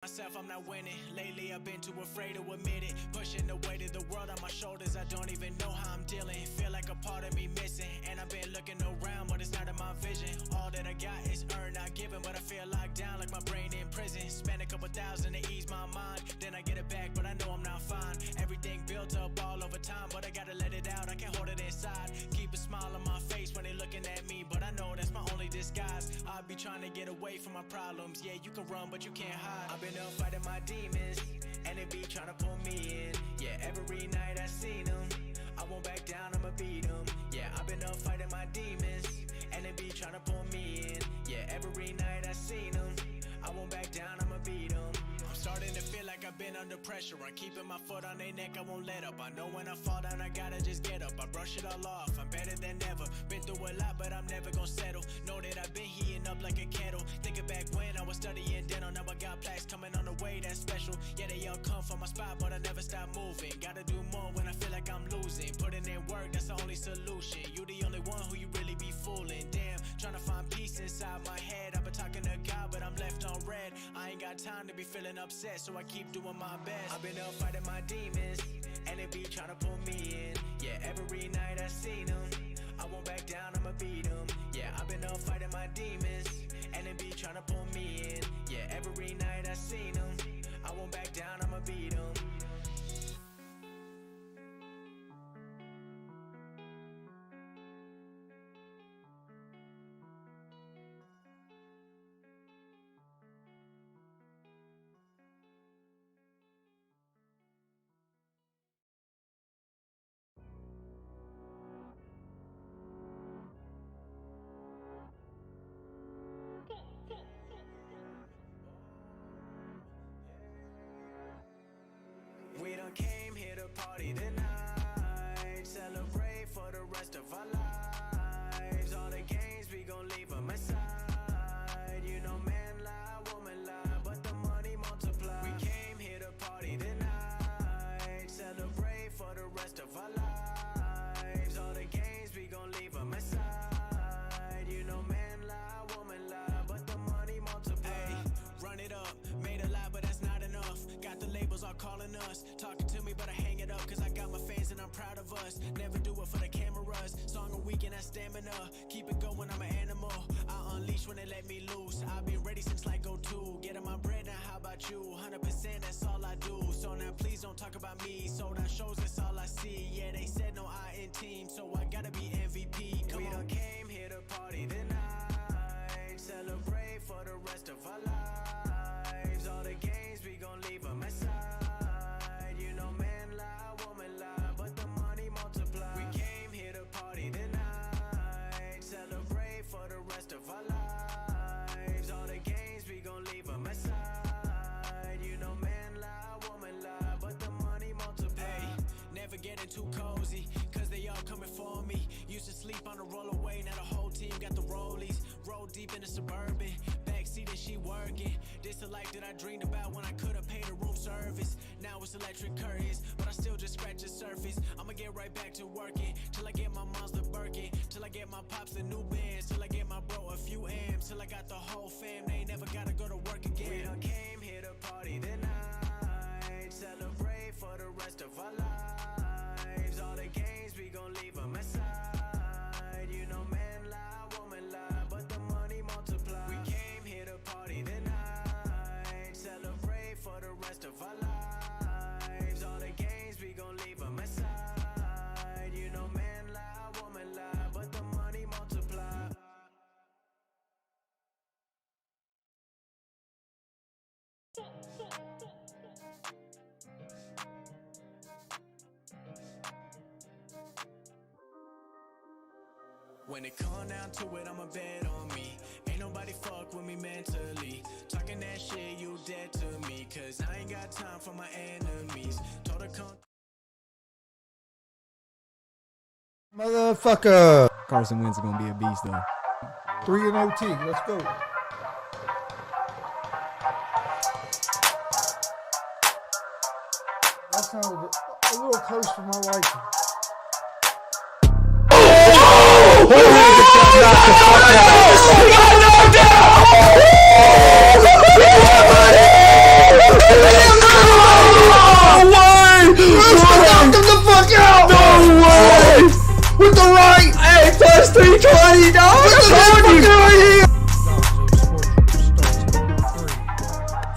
Myself, I'm not winning. Lately, I've been too afraid to admit it. Pushing the weight of the world on my shoulders. I don't even know how I'm dealing. Feel like a part of me missing. And I've been looking around, but it's not in my vision. All that I got is earned, not given. But I feel locked down like my brain in prison. Spend a couple thousand to ease my mind. Then I get it back, but I know I'm not fine. Everything built up all over time, but I gotta let it out. I can't hold it inside. Keep a smile on my face when they looking at me, but I know that's my only disguise. I be trying to get away from my problems. Yeah, you can run, but you can't hide. I've been up fighting my demons, and they be trying to pull me in. Yeah, every night I seen them. I won't back down, I'ma beat them. Yeah, I've been up fighting my demons, and they be trying to pull me in. Yeah, every night I seen them. I won't back down, I'ma beat them. I'm starting to feel like I've been under pressure. I'm keeping my foot on their neck, I won't let up. I know when I fall down, I gotta just get up. I brush it all off, I'm better than ever. Been through a lot, but I'm never gonna settle. Know that I've been heating up like a kettle. Thinking back when I was studying dental. Now I got plaques coming on the way, that's special. Yeah, they all come from my spot, but I never stop moving. Gotta do more when I feel like I'm losing. Putting in work, that's the only solution. You the only one who you really be fooling. Damn, trying to find peace inside my head. I've been talking to God, but I'm left on red. I ain't got time to be feeling upset, so I keep doing my best. I've been up fighting my demons, and they be trying to pull me in. Yeah, every night I seen them. I won't back down, I'ma beat them. Yeah, I've been up fighting my demons, and they be trying to pull me in. Yeah, every night I seen them. I won't back down, I'ma beat them. We done came here to party tonight, celebrate for the rest of our lives. All the games, we gon' leave them aside. You know man lie, woman lie, but the money multiply. We came here to party tonight, celebrate for the rest of our lives. All the games, we gon' leave them aside. You know man lie, woman lie, but the money multiply. Hey, run it up, made a lot, but that's not enough. Got the labels all calling us, talking to me, but I hang it up, cause I got my fans and I'm proud of us. Never do it for the cameras, song a week and that stamina. Keep it going, I'm an animal, I unleash when they let me loose. I've been ready since like '02, getting my bread, now how about you? 100%, that's all I do, so now please don't talk about me. Sold out shows, that's all I see, yeah, they said no I in team, so I gotta be MVP. Come on. We done came here to party tonight, celebrate for the rest of our lives. All the games, we gon' leave them aside. You know man lie, woman lie, but the money multiply. We came here to party tonight, celebrate for the rest of our lives. All the games, we gon' leave them aside. You know man lie, woman lie, but the money multiply. Hey, never getting too cozy, cause they all coming for me. Used to sleep on a rollaway, now the whole team got the rollies. Roll deep in the Suburban, backseat and she working. This the life that I dreamed about when I couldn't pay the room service. Now it's electric curtains, but I still just scratch the surface. I'ma get right back to working, till I get my mom's the Birkin, till I get my pops the new bands, till I get my bro a few M's, till I got the whole fam, they ain't never gotta go to work again. We done came here to party tonight, celebrate for the rest of our lives. All the games, we gon' leave them aside. You know man lie, woman lie, but the money multiply. We came here to party tonight, celebrate for the rest of our lives. All the games, we gon' leave them aside. You know man lie, woman lie, but the money multiply. When it come down to it, I'ma bet on me. Ain't nobody fuck with me mentally. Talking that shit, you dead to me, cause I ain't got time for my enemies. Told her come. Motherfucker. Carson Wentz is gonna be a beast though. 3 and OT. Let's go. That sounded a little close for my liking.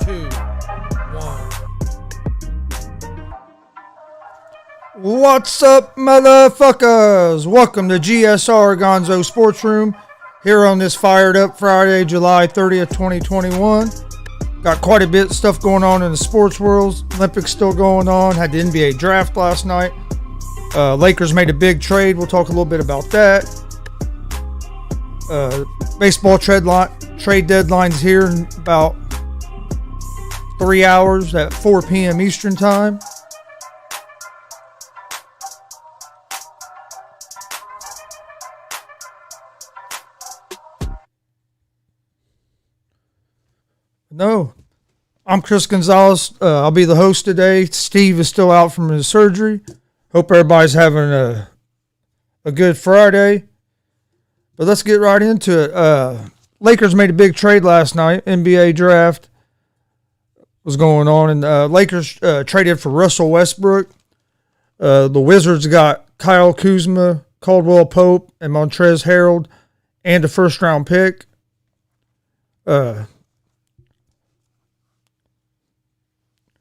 2, 1. What's up, motherfuckers? Welcome to GSR Gonzo Sports Room here on this fired up Friday, July 30th, 2021. Got quite a bit of stuff going on in the sports world. Olympics still going on. Had the NBA draft last night. Lakers made a big trade. We'll talk a little bit about that. Baseball trade deadline's here in about 3 hours at 4 p.m. Eastern time. No, I'm Chris Gonzo'S. I'll be the host today. Steve is still out from his surgery. Hope everybody's having a good Friday. But let's get right into it. Lakers made a big trade last night. NBA draft was going on, and Lakers traded for Russell Westbrook. The Wizards got Kyle Kuzma, Caldwell Pope, and Montrezl Harrell, and a first-round pick.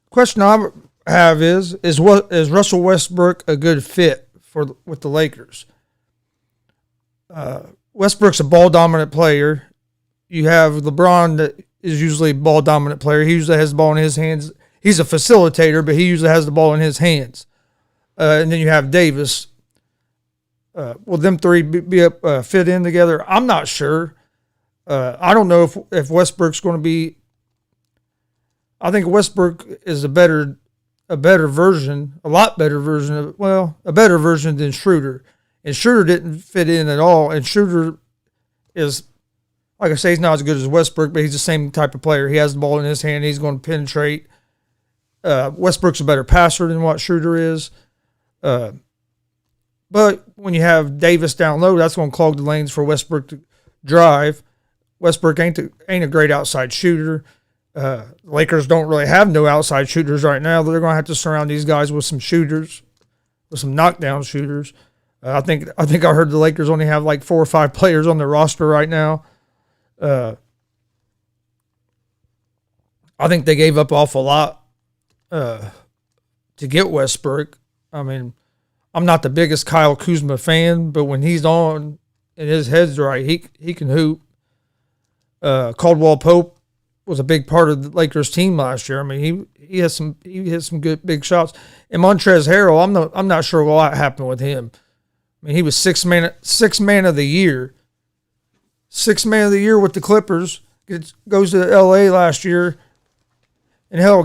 Question I have is Russell Westbrook a good fit with the Lakers? Westbrook's a ball dominant player. You have LeBron that is usually a ball dominant player. He usually has the ball in his hands. He's a facilitator, but he usually has the ball in his hands. And then you have Davis. Will them three fit in together? I'm not sure. I don't know if Westbrook's going to be. I think Westbrook is a better version, a lot better version of, a better version than Schroeder. And Schroeder didn't fit in at all. And Schroeder is, like I say, he's not as good as Westbrook, but he's the same type of player. He has the ball in his hand. He's going to penetrate. Westbrook's a better passer than what Schroeder is. But when you have Davis down low, that's going to clog the lanes for Westbrook to drive. Westbrook ain't a great outside shooter. Lakers don't really have no outside shooters right now. They're going to have to surround these guys with some shooters, with some knockdown shooters. I think I heard the Lakers only have like 4 or 5 players on their roster right now. I think they gave up an awful lot to get Westbrook. I mean, I'm not the biggest Kyle Kuzma fan, but when he's on and his head's right, he can hoop. Caldwell Pope was a big part of the Lakers team last year. I mean, he hit some good big shots. And Montrezl Harrell, I'm not sure what happened with him. I mean, he was sixth man of the year. 6th man of the year with the Clippers. Goes to LA last year. And hell,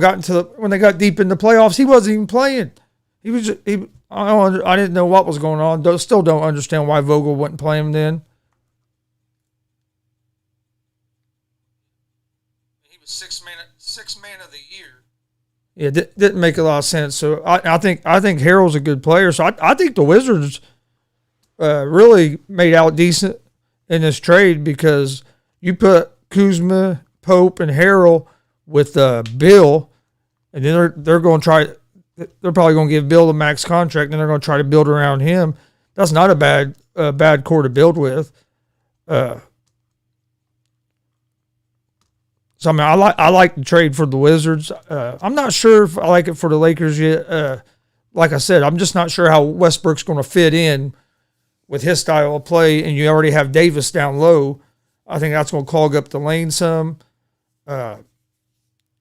when they got deep in the playoffs, he wasn't even playing. I didn't know what was going on. Still don't understand why Vogel wouldn't play him then. Sixth man of the year. Yeah, didn't make a lot of sense. So I think Harrell's a good player. So I think the Wizards really made out decent in this trade because you put Kuzma, Pope, and Harrell with Bill, and then they're going to try. They're probably going to give Bill the max contract, and they're going to try to build around him. That's not a bad core to build with. So, I mean, I like the trade for the Wizards. I'm not sure if I like it for the Lakers yet. Like I said, I'm just not sure how Westbrook's going to fit in with his style of play, and you already have Davis down low. I think that's going to clog up the lane some.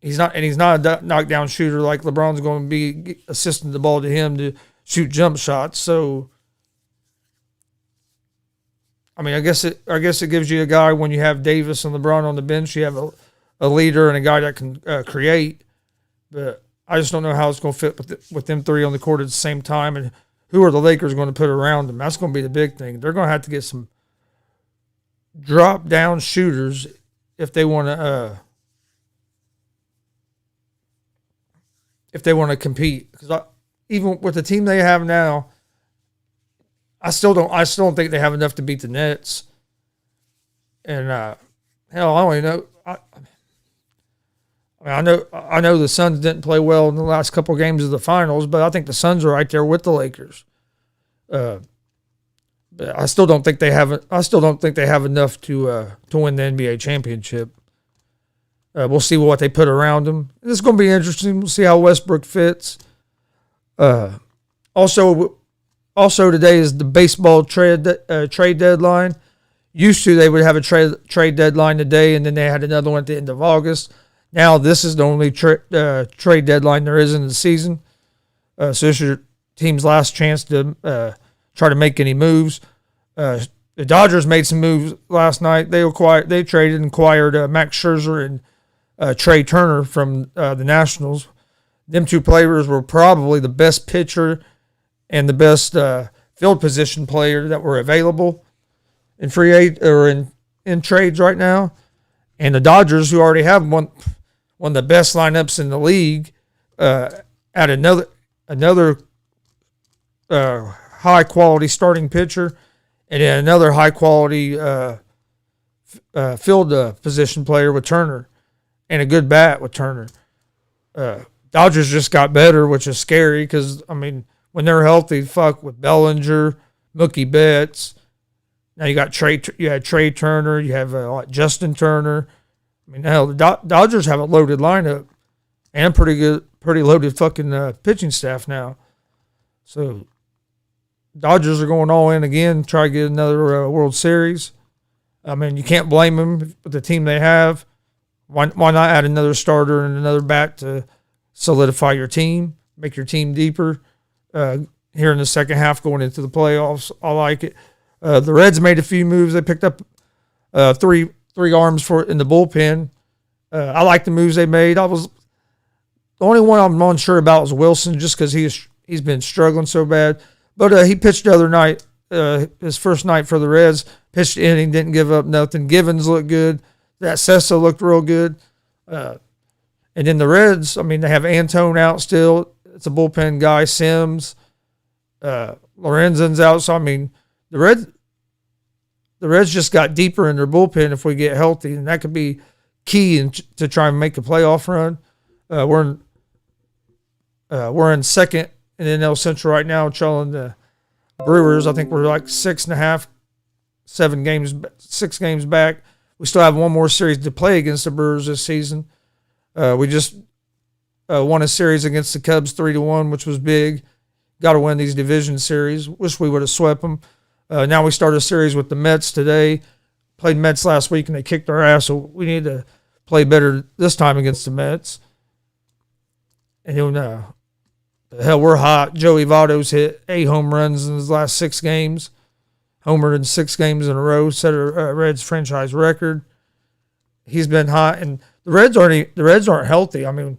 He's not a knockdown shooter like LeBron's going to be assisting the ball to him to shoot jump shots. So, I mean, I guess it gives you a guy when you have Davis and LeBron on the bench. You have a leader and a guy that can create, but I just don't know how it's going to fit with them three on the court at the same time, and who are the Lakers going to put around them? That's going to be the big thing. They're going to have to get some drop-down shooters if they want to compete. Because even with the team they have now, I still don't think they have enough to beat the Nets. And hell, I don't even know. I know the Suns didn't play well in the last couple of games of the finals, but I think the Suns are right there with the Lakers. But I still don't think they have enough to win the NBA championship. We'll see what they put around him. This is going to be interesting. We'll see how Westbrook fits. Also today is the baseball trade deadline. Used to, they would have a trade deadline today, and then they had another one at the end of August. Now this is the only trade deadline there is in the season. So this is your team's last chance to try to make any moves. The Dodgers made some moves last night. They traded and acquired Max Scherzer and Trey Turner from the Nationals. Them two players were probably the best pitcher and the best field position player that were available in in trades right now. And the Dodgers, who already have one of the best lineups in the league, add another high quality starting pitcher and then another high quality field position player with Turner and a good bat with Turner. Dodgers just got better, which is scary because, I mean, when they're healthy, with Bellinger, Mookie Betts. Now you got Trey Turner, you have Justin Turner. I mean, hell, the Dodgers have a loaded lineup and pretty loaded fucking pitching staff now. So Dodgers are going all in again, try to get another World Series. I mean, you can't blame them with the team they have. Why not add another starter and another bat to solidify your team, make your team deeper here in the second half going into the playoffs? I like it. The Reds made a few moves. They picked up three arms in the bullpen. I like the moves they made. The only one I'm unsure about was Wilson, just because he's been struggling so bad. But he pitched the other night, his first night for the Reds. Pitched inning, didn't give up nothing. Givens looked good. That Sessa looked real good. And then the Reds, I mean, they have Antone out still. It's a bullpen guy. Sims, Lorenzen's out. So, I mean, the Reds just got deeper in their bullpen if we get healthy, and that could be key to try and make a playoff run. We're in second in the NL Central right now, trailing the Brewers. I think we're like 6.5, 6 games back. We still have one more series to play against the Brewers this season. We just won a series against the Cubs 3-1, which was big. Got to win these division series. Wish we would have swept them. Now we start a series with the Mets today. Played Mets last week and they kicked our ass, so we need to play better this time against the Mets. And hell, we're hot. Joey Votto's hit 8 home runs in his last 6 games. Homered in 6 games in a row, set a Reds franchise record. He's been hot, and the Reds aren't healthy. I mean,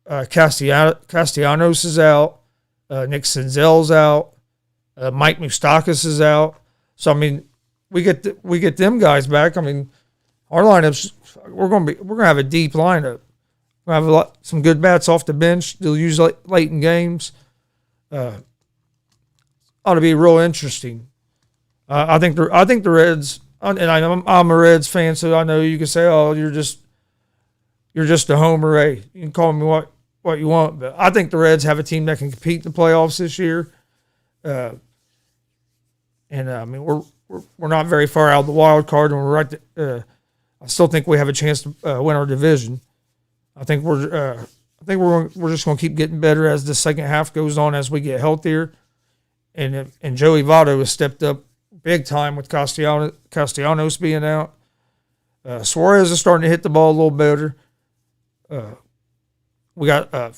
Castellanos is out. Nick Senzel's out. Mike Moustakas is out. So I mean, we get them guys back. I mean, our lineups, we're gonna have a deep lineup. We're gonna have some good bats off the bench. They'll use late in games. Ought to be real interesting. I think the Reds, and I'm a Reds fan, so I know you can say, oh, you're just a homer. Hey, you can call me what you want, but I think the Reds have a team that can compete in the playoffs this year. I mean, we're not very far out of the wild card, and we're right. I still think we have a chance to win our division. I think we're just going to keep getting better as the second half goes on, as we get healthier, and Joey Votto has stepped up big time with Castellanos being out. Suarez is starting to hit the ball a little better. We got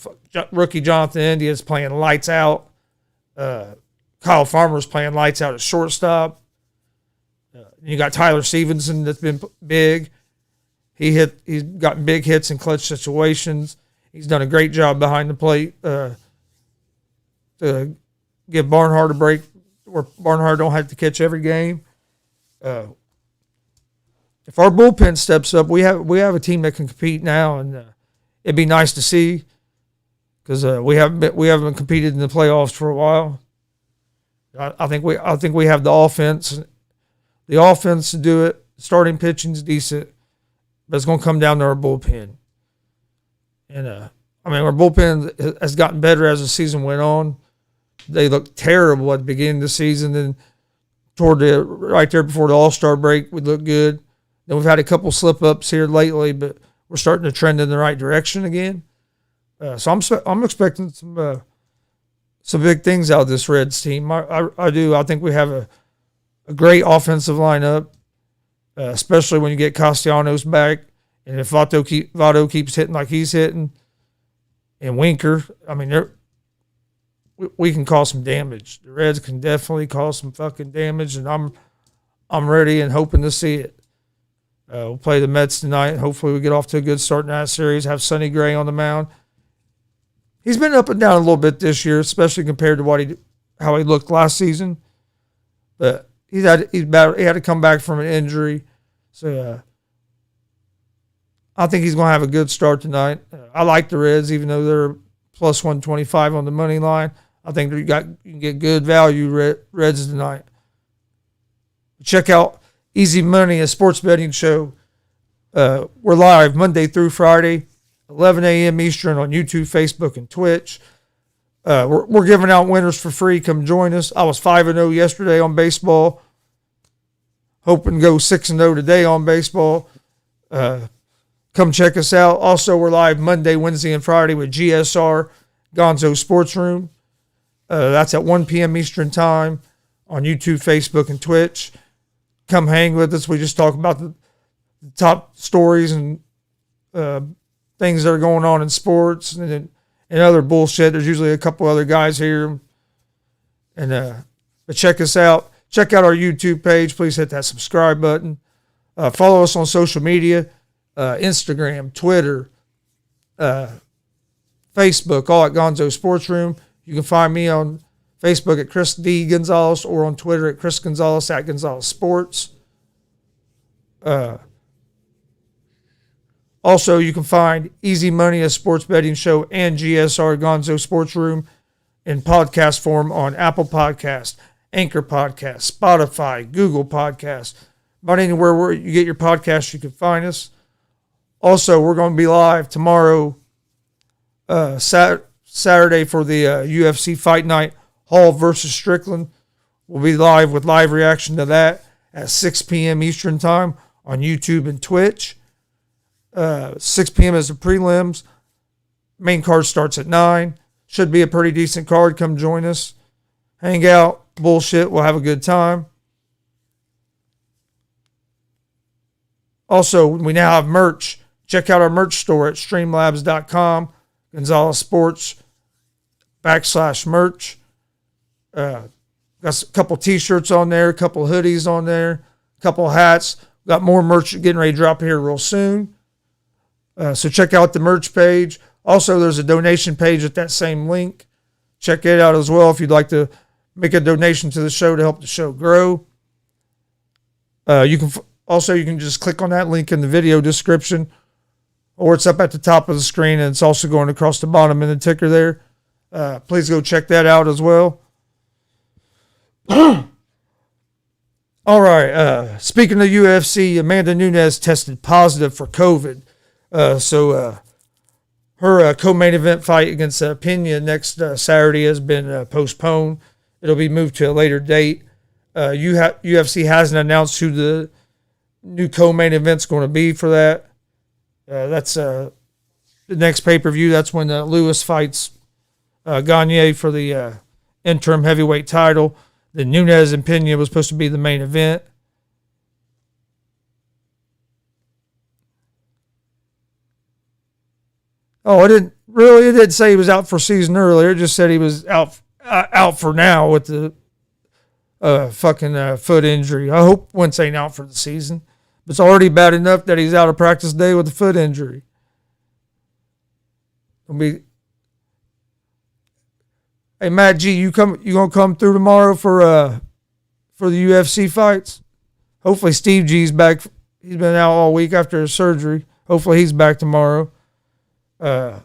rookie Jonathan India is playing lights out. Kyle Farmer's playing lights out at shortstop. You got Tyler Stevenson that's been big. He's gotten big hits in clutch situations. He's done a great job behind the plate to give Barnhart a break where Barnhart don't have to catch every game. If our bullpen steps up, we have a team that can compete now, and it'd be nice to see because we haven't competed in the playoffs for a while. I think we have the offense to do it. Starting pitching's decent, but it's going to come down to our bullpen. And I mean, our bullpen has gotten better as the season went on. They looked terrible at the beginning of the season, then right there before the All-Star break, we looked good. Then we've had a couple slip-ups here lately, but we're starting to trend in the right direction again. So I'm expecting some big things out of this Reds team. I do. I think we have a great offensive lineup, especially when you get Castellanos back, and if Votto keeps hitting like he's hitting, and Winker. I mean, we can cause some damage. The Reds can definitely cause some fucking damage, and I'm ready and hoping to see it. We'll play the Mets tonight. Hopefully we get off to a good start in that series. Have Sonny Gray on the mound. He's been up and down a little bit this year, especially compared to how he looked last season. But he had to come back from an injury. So I think he's going to have a good start tonight. I like the Reds, even though they're plus 125 on the money line. I think you can get good value Reds tonight. Check out Easy Money, a sports betting show. We're live Monday through Friday, 11 a.m. Eastern on YouTube, Facebook, and Twitch. We're giving out winners for free. Come join us. I was 5-0 yesterday on baseball. Hoping to go 6-0 today on baseball. Come check us out. Also, we're live Monday, Wednesday, and Friday with GSR, Gonzo'S Sports Room. That's at 1 p.m. Eastern Time on YouTube, Facebook, and Twitch. Come hang with us. We just talk about the top stories and things that are going on in sports and other bullshit. There's usually a couple other guys here. But check us out. Check out our YouTube page. Please hit that subscribe button. Follow us on social media, Instagram, Twitter, Facebook, all at Gonzo'S Sports Room. You can find me on Facebook at Chris D. Gonzalez or on Twitter at Chris Gonzalez at Gonzalez Sports. Also, you can find Easy Money, a sports betting show, and GSR Gonzo'S Sports Room in podcast form on Apple Podcasts, Anchor Podcasts, Spotify, Google Podcasts. About anywhere where you get your podcasts, you can find us. Also, we're going to be live tomorrow, Saturday for the UFC Fight Night, Hall versus Strickland. We'll be live with live reaction to that at 6 p.m. Eastern Time on YouTube and Twitch. 6 p.m. is the prelims. Main card starts at 9. Should be a pretty decent card. Come join us. Hang out. Bullshit. We'll have a good time. Also, we now have merch. Check out our merch store at streamlabs.com. Gonzalez Sports /merch. Got a couple t-shirts on there, a couple hoodies on there, a couple hats. Got more merch getting ready to drop here real soon. So check out the merch page. Also, there's a donation page at that same link. Check it out as well if you'd like to make a donation to the show to help the show grow. You can just click on that link in the video description, or it's up at the top of the screen, and it's also going across the bottom in the ticker there. Please go check that out as well. All right. Speaking of UFC, Amanda Nunes tested positive for COVID. So her co-main event fight against Pena next Saturday has been postponed. It'll be moved to a later date. UFC hasn't announced who the new co-main event's going to be for that. That's the next pay-per-view. That's when Lewis fights Gagne for the interim heavyweight title. The Nunes and Pena was supposed to be the main event. Oh, it didn't say he was out for season earlier. It just said he was out for now with the foot injury. I hope Wentz ain't out for the season. But it's already bad enough that he's out of practice day with a foot injury. Hey, Matt G, you gonna come through tomorrow for the UFC fights? Hopefully Steve G's back. He's been out all week after his surgery. Hopefully he's back tomorrow. And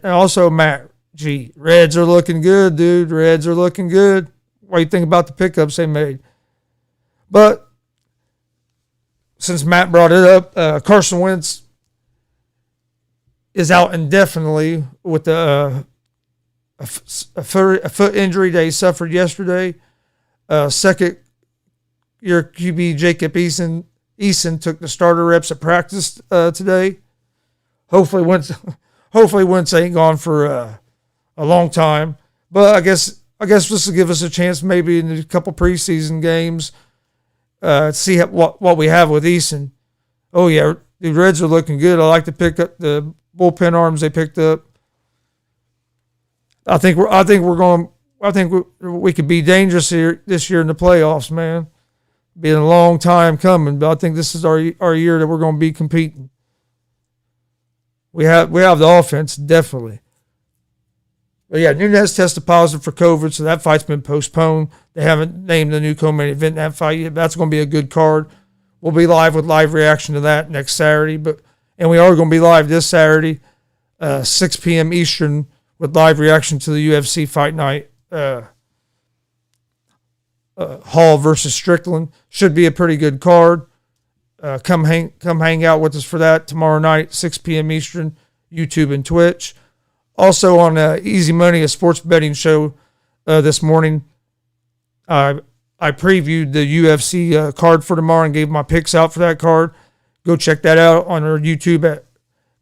also Matt G. Reds are looking good, dude. Reds are looking good. What do you think about the pickups they made? But since Matt brought it up, Carson Wentz is out indefinitely with a foot injury that he suffered yesterday. Second year QB Jacob Eason Eason took the starter reps at practice today. Hopefully Wentz ain't gone for a long time. But I guess this will give us a chance maybe in a couple preseason games see what we have with Eason. Oh yeah, the Reds are looking good. I like to pick up the bullpen arms they picked up. I think we could be dangerous here this year in the playoffs, man. Been a long time coming, but I think this is our year that we're going to be competing. We have the offense, definitely. But yeah, Nunez tested positive for COVID, so that fight's been postponed. They haven't named the new co-main event in that fight yet. That's going to be a good card. We'll be live with live reaction to that next Saturday, and we are going to be live this Saturday, 6 p.m. Eastern, with live reaction to the UFC Fight Night. Hall versus Strickland should be a pretty good card. Come hang out with us for that tomorrow night, 6 p.m. Eastern, YouTube and Twitch. Also on Easy Money, a sports betting show this morning. I previewed the UFC card for tomorrow and gave my picks out for that card. Go check that out on our YouTube at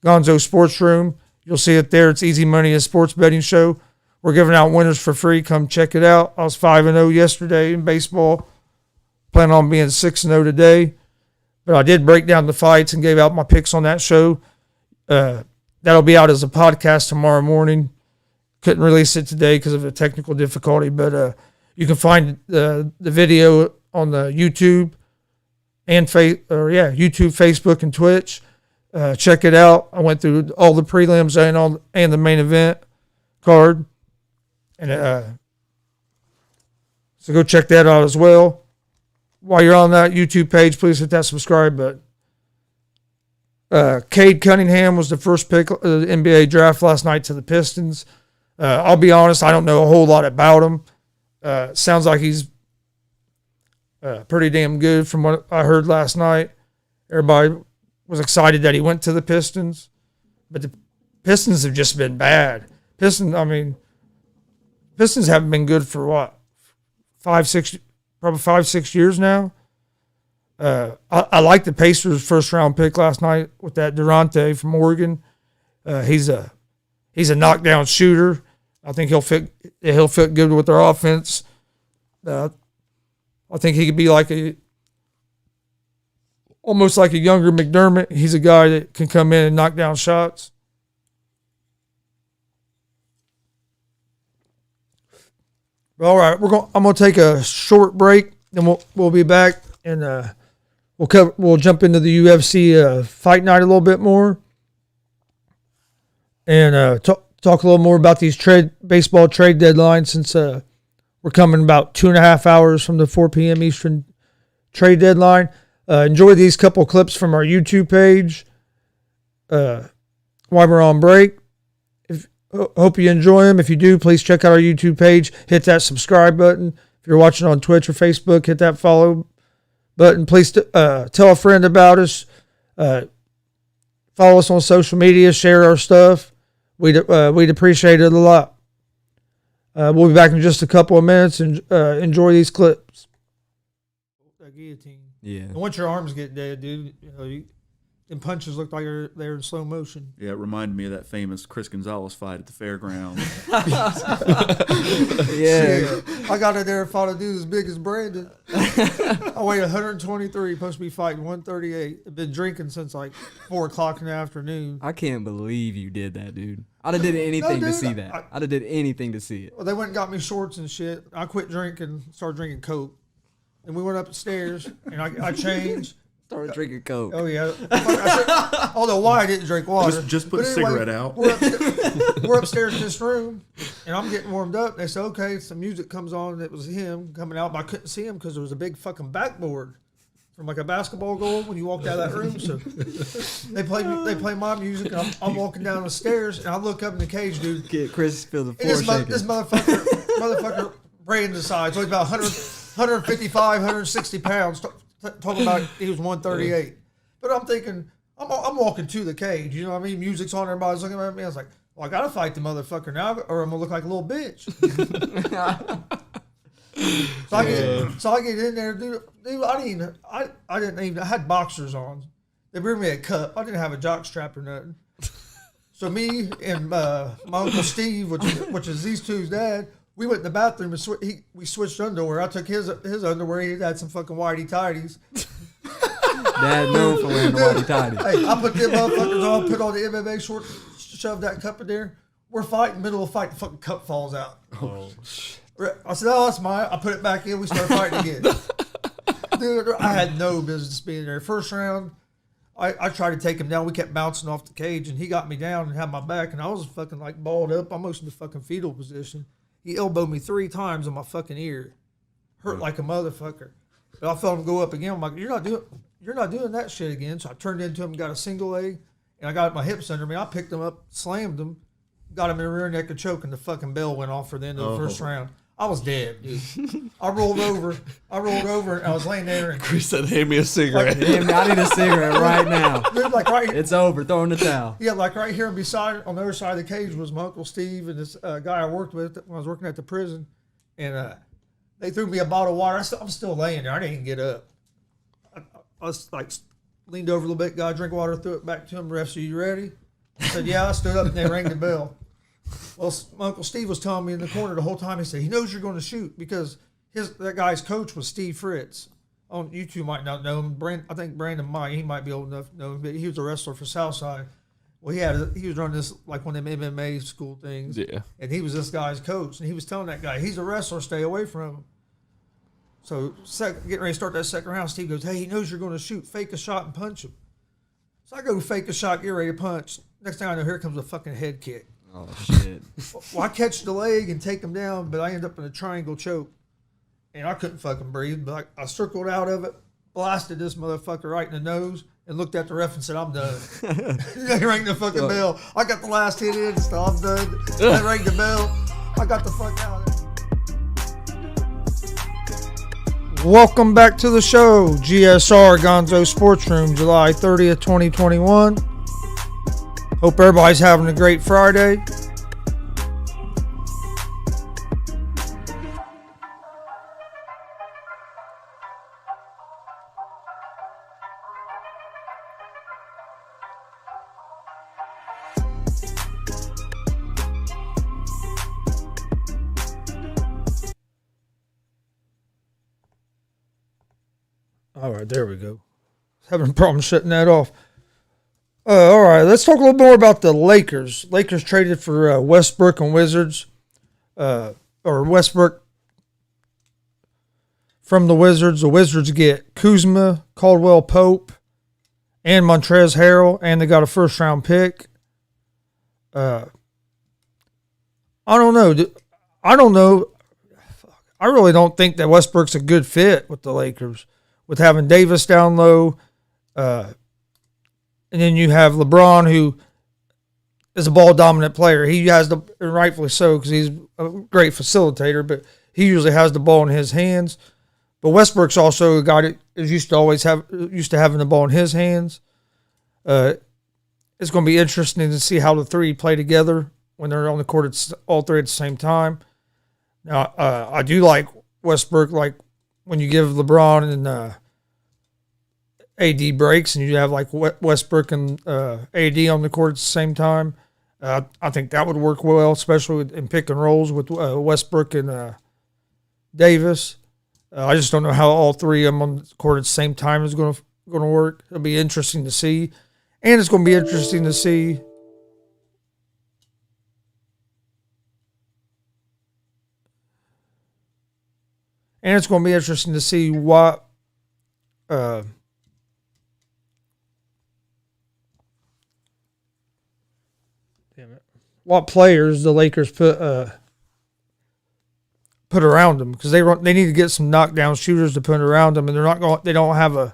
Gonzo'S Sports Room. You'll see it there. It's Easy Money, a sports betting show. We're giving out winners for free. Come check it out. I was 5-0 yesterday in baseball. Plan on being 6-0 today. But I did break down the fights and gave out my picks on that show. That'll be out as a podcast tomorrow morning. Couldn't release it today because of a technical difficulty. But you can find the video on the YouTube and YouTube, Facebook, and Twitch. Check it out. I went through all the prelims and the main event card. And so go check that out as well. While you're on that YouTube page, please hit that subscribe button. Cade Cunningham was the first pick of the NBA draft last night to the Pistons. I'll be honest, I don't know a whole lot about him. Sounds like he's pretty damn good from what I heard last night. Everybody was excited that he went to the Pistons. But the Pistons have just been bad. Pistons haven't been good for what? 5-6 years now. I like the Pacers' first round pick last night with that Durante from Oregon. He's a knockdown shooter. I think he'll fit good with their offense. I think he could be almost like a younger McDermott. He's a guy that can come in and knock down shots. All right, I'm gonna take a short break, then we'll be back and we'll jump into the UFC fight night a little bit more, and talk a little more about these baseball trade deadlines since we're coming about 2.5 hours from the 4 p.m. Eastern trade deadline. Enjoy these couple clips from our YouTube page while we're on break. Hope you enjoy them. If you do, please check out our YouTube page. Hit that subscribe button. If you're watching on Twitch or Facebook, hit that follow button. Please tell a friend about us. Follow us on social media. Share our stuff. We'd appreciate it a lot. We'll be back in just a couple of minutes and enjoy these clips. That guillotine. Yeah. And once your arms get dead, dude, and punches look like they're in slow motion. Yeah, it reminded me of that famous Chris Gonzalez fight at the fairgrounds. Yeah. I got in there and fought a dude as big as Brandon. I weigh 123, supposed to be fighting 138. I've been drinking since like 4 o'clock in the afternoon. I can't believe you did that, dude. I'd have did anything to see that. I'd have did anything to see it. Well, they went and got me shorts and shit. I quit drinking, started drinking Coke. And we went upstairs, and I changed. Started drinking Coke. Oh, yeah. I don't know why I didn't drink water. Just put a cigarette out. We're upstairs in this room, and I'm getting warmed up. They said, okay, some music comes on, and it was him coming out, but I couldn't see him because there was a big fucking backboard from like a basketball goal when you walked out of that room. So they play my music, and I'm walking down the stairs, and I look up in the cage, dude. Get Chris feel the floor shaking. This motherfucker Brandon decides, so he's about 155, 160 pounds. Talking about he was 138. But I'm thinking, I'm walking to the cage. You know what I mean? Music's on, everybody's looking at me. I was like, well, I got to fight the motherfucker now or I'm going to look like a little bitch. So I get in there, dude. I had boxers on. They bring me a cup. I didn't have a jock strap or nothing. So me and my Uncle Steve, which is these two's dad, we went in the bathroom and we switched underwear. I took his underwear. He had some fucking whitey tighties. Dad known for wearing the whitey tighties. Hey, I put them motherfuckers on, put on the MMA shorts, shoved that cup in there. We're fighting, middle of a fight, the fucking cup falls out. Oh, shit. I said, oh, that's mine. I put it back in. We started fighting again. Dude, I had no business being there. First round, I tried to take him down. We kept bouncing off the cage, and he got me down and had my back, and I was fucking like balled up, almost in the fucking fetal position. He elbowed me 3 times on my fucking ear. Hurt like a motherfucker. But I felt him go up again. I'm like, you're not doing that shit again. So I turned into him, got a single leg, and I got my hips under me. I picked him up, slammed him, got him in the rear neck and choke, and the fucking bell went off for the end of the first round. I was dead, dude. I rolled over, and I was laying there. And Chris said, "Hand me a cigarette." Damn, I need a cigarette right now. Dude, like right here. It's over. Throw in the towel. Yeah, like right here beside, on the other side of the cage was my Uncle Steve and this guy I worked with when I was working at the prison. And they threw me a bottle of water. I'm still laying there. I didn't even get up. I was like, leaned over a little bit, got a drink of water, threw it back to him. Ref said, "You ready?" I said, "Yeah." I stood up and they rang the bell. Well, my Uncle Steve was telling me in the corner the whole time. He said he knows you're going to shoot because that guy's coach was Steve Fritz. Oh, you two might not know him. I think Brandon might. He might be old enough to know him, but he was a wrestler for Southside. Well, he was running this like one of them MMA school things. Yeah. And he was this guy's coach, and he was telling that guy, he's a wrestler, stay away from him. So getting ready to start that second round, Steve goes, "Hey, he knows you're going to shoot. Fake a shot and punch him." So I go fake a shot, get ready to punch. Next thing I know, here comes a fucking head kick. Oh, shit. Well, I catch the leg and take him down, but I end up in a triangle choke. And I couldn't fucking breathe, but I circled out of it, blasted this motherfucker right in the nose, and looked at the ref and said, "I'm done." They rang the fucking bell. I got the last hit in, so I'm done. They rang the bell. I got the fuck out of there. Welcome back to the show, GSR Gonzo'S Sports Room, July 30th, 2021. Hope everybody's having a great Friday. All right, there we go. Having a problem shutting that off. All right, let's talk a little more about the Lakers. Lakers traded for Westbrook and Wizards. Or Westbrook from the Wizards. The Wizards get Kuzma, Caldwell Pope, and Montrezl Harrell, and they got a first-round pick. I don't know. I really don't think that Westbrook's a good fit with the Lakers, with having Davis down low. And then you have LeBron, who is a ball-dominant player. He has and rightfully so, because he's a great facilitator, but he usually has the ball in his hands. But Westbrook's also a guy that is used to having the ball in his hands. It's going to be interesting to see how the three play together when they're on the court, all three at the same time. Now, I do like Westbrook, like when you give LeBron and AD breaks and you have like Westbrook and AD on the court at the same time. I think that would work well, especially in pick and rolls with Westbrook and Davis. I just don't know how all three of them on the court at the same time is going to work. It'll be interesting to see. And it's going to be interesting to see what what players the Lakers put around them, because they need to get some knockdown shooters to put around them, and they don't have a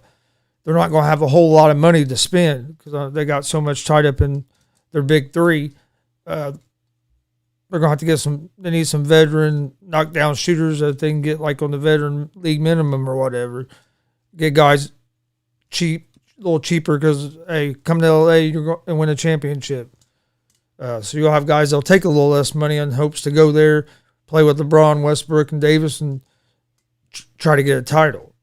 whole lot of money to spend because they got so much tied up in their big three. They're gonna have to get they need some veteran knockdown shooters that they can get like on the veteran league minimum or whatever. Get guys a little cheaper, because hey, come to LA, you're going to win a championship. So you'll have guys that'll take a little less money in hopes to go there, play with LeBron, Westbrook, and Davis, and try to get a title.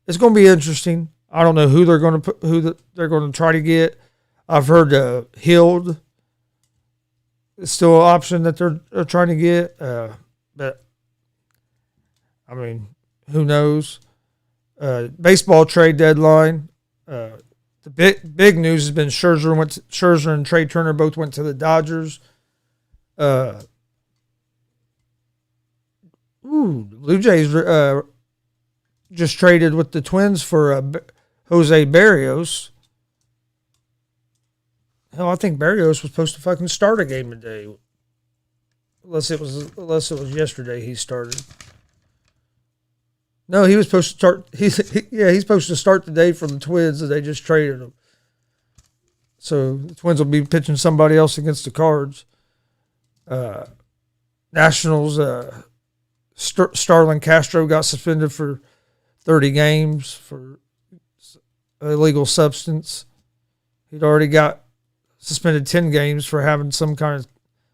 It's going to be interesting. I don't know who they're going to they're going to try to get. I've heard Hild is still an option that they're trying to get, but I mean, who knows? Baseball trade deadline. The big news has been Scherzer and Trey Turner both went to the Dodgers. Blue Jays just traded with the Twins for Jose Barrios. Hell, I think Barrios was supposed to fucking start a game today, unless it was yesterday he started. No, he was supposed to start. He's supposed to start today for the Twins, and they just traded him. So the Twins will be pitching somebody else against the Cards. Nationals. Starlin Castro got suspended for 30 games for illegal substance. He'd already got suspended 10 games for having some kind of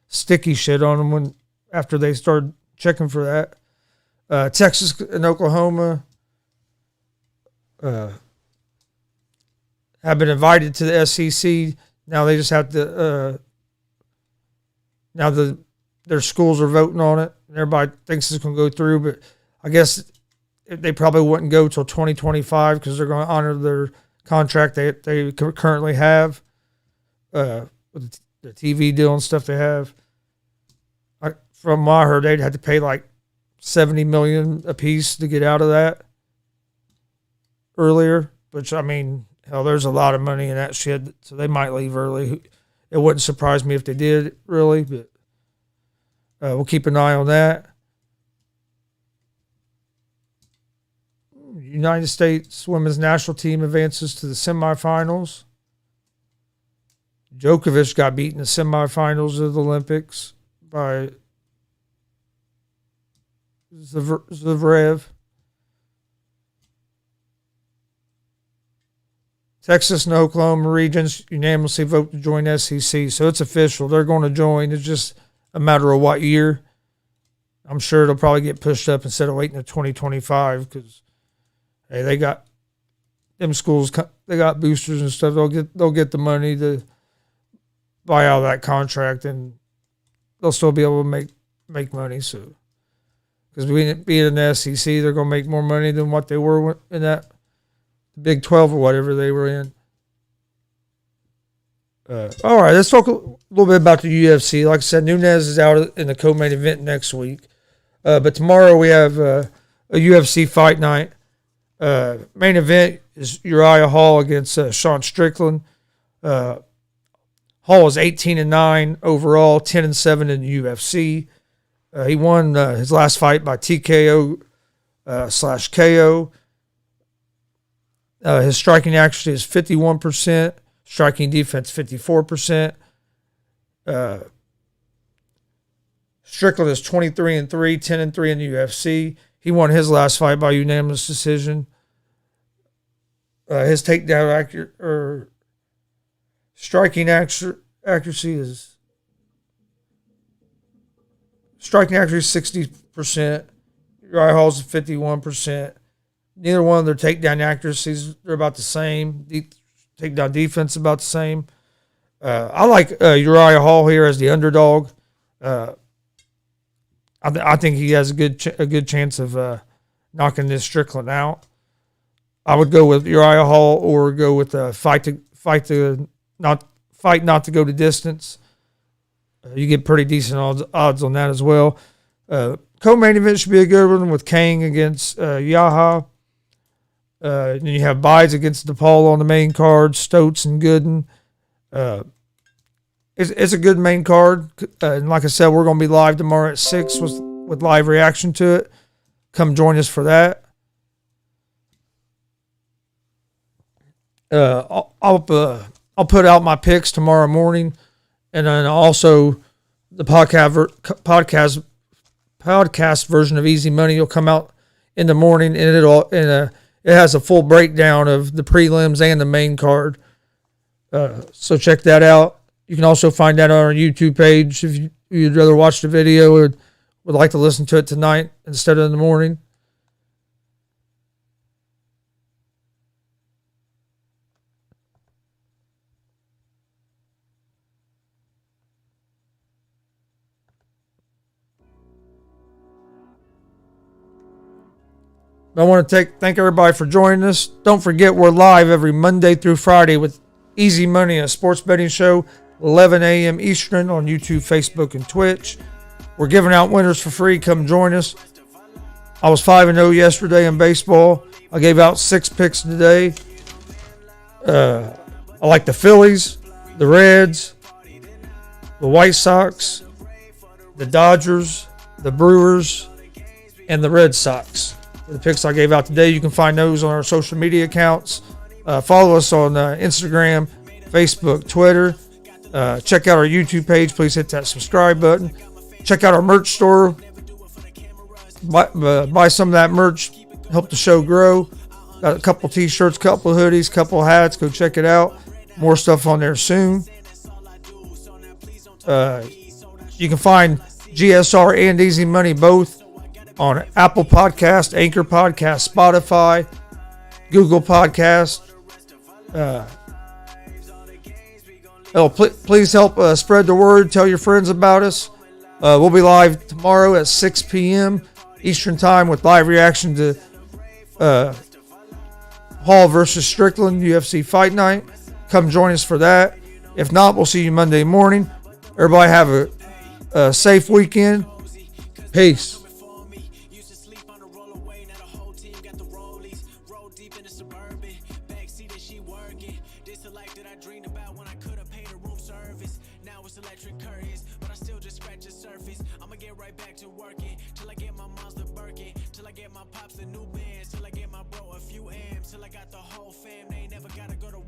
sticky shit on him after they started checking for that. Texas and Oklahoma have been invited to the SEC. Now they just have to. Their schools are voting on it. Everybody thinks it's going to go through, but I guess they probably wouldn't go till 2025 because they're going to honor their contract they currently have with the TV deal and stuff they have. From what I heard, they'd have to pay like $70 million a piece to get out of that earlier, which, I mean, hell, there's a lot of money in that shit, so they might leave early. It wouldn't surprise me if they did, really, but we'll keep an eye on that. United States women's national team advances to the semifinals. Djokovic got beat in the semifinals of the Olympics by Zverev. Texas and Oklahoma regions unanimously vote to join SEC, so it's official. They're going to join. It's just a matter of what year. I'm sure it'll probably get pushed up instead of waiting to 2025 because, hey, they got them schools. They got boosters and stuff. They'll get the money to buy out that contract, and they'll still be able to make money. So, because being in the SEC, they're going to make more money than what they were in that Big 12 or whatever they were in. All right, let's talk a little bit about the UFC. Like I said, Nunes is out in the co-main event next week. But tomorrow we have a UFC fight night. Main event is Uriah Hall against Sean Strickland. Hall is 18-9 overall, 10-7 in the UFC. He won his last fight by TKO / KO. His striking accuracy is 51%. Striking defense, 54%. Strickland is 23-3, 10-3 in the UFC. He won his last fight by unanimous decision. His takedown striking accuracy is 60%. Uriah Hall's 51%. Neither one of their takedown accuracies, they're about the same. Takedown defense about the same. I like Uriah Hall here as the underdog. I think he has a good chance of knocking this Strickland out. I would go with Uriah Hall or go with fight not to go to distance. You get pretty decent odds on that as well. Co-main event should be a good one with Kang against Yaha. Then you have Bides against DePaul on the main card, Stoats and Gooden. It's a good main card. And like I said, we're going to be live tomorrow at 6 with live reaction to it. Come join us for that. I'll put out my picks tomorrow morning. And then also the podcast version of Easy Money will come out in the morning, and it has a full breakdown of the prelims and the main card. So check that out. You can also find that on our YouTube page if you'd rather watch the video or would like to listen to it tonight instead of in the morning. I want to thank everybody for joining us. Don't forget, we're live every Monday through Friday with Easy Money, a sports betting show, 11 a.m. Eastern on YouTube, Facebook, and Twitch. We're giving out winners for free. Come join us. I was 5-0 yesterday in baseball. I gave out 6 picks today. I like the Phillies, the Reds, the White Sox, the Dodgers, the Brewers, and the Red Sox. The picks I gave out today, you can find those on our social media accounts. Follow us on Instagram, Facebook, Twitter. Check out our YouTube page. Please hit that subscribe button. Check out our merch store. Buy some of that merch. Help the show grow. Got a couple t-shirts, couple hoodies, couple hats. Go check it out. More stuff on there soon. You can find GSR and Easy Money both on Apple Podcast, Anchor Podcast, Spotify, Google Podcast. Please help spread the word. Tell your friends about us. We'll be live tomorrow at 6 p.m. Eastern Time with live reaction to Hall versus Strickland UFC Fight Night. Come join us for that. If not, we'll see you Monday morning. Everybody have a safe weekend. Peace. Electric curtains, but I still just scratch the surface. I'ma get right back to working till I get my mom's the Birkin, till I get my pops the new bands, till I get my bro a few amps, till I got the whole fam. They ain't never gotta go to